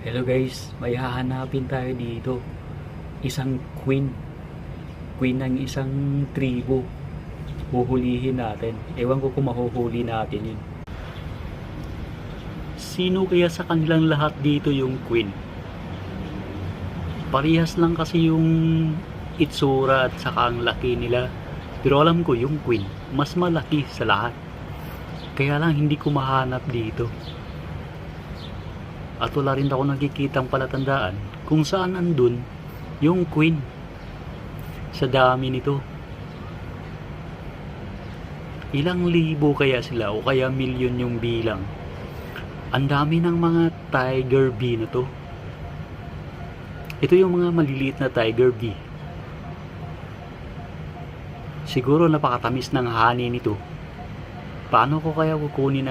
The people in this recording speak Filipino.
Hello guys, may hahanapin tayo dito. Isang queen. Queen ng isang tribo. Huhulihin natin. Ewan ko kung mahuhuli natin yun. Sino kaya sa kanilang lahat dito yung queen? Parehas lang kasi yung itsura at saka ang laki nila. Pero alam ko yung queen, mas malaki sa lahat. Kaya lang hindi ko mahanap dito. At wala rin ako nakikitang palatandaan kung saan andun yung queen sa dami nito. Ilang libo kaya sila o kaya milyon yung bilang. Ang dami ng mga tiger bee na to. Ito yung mga maliliit na tiger bee. Siguro napakatamis ng honey nito. Paano ko kaya kukunin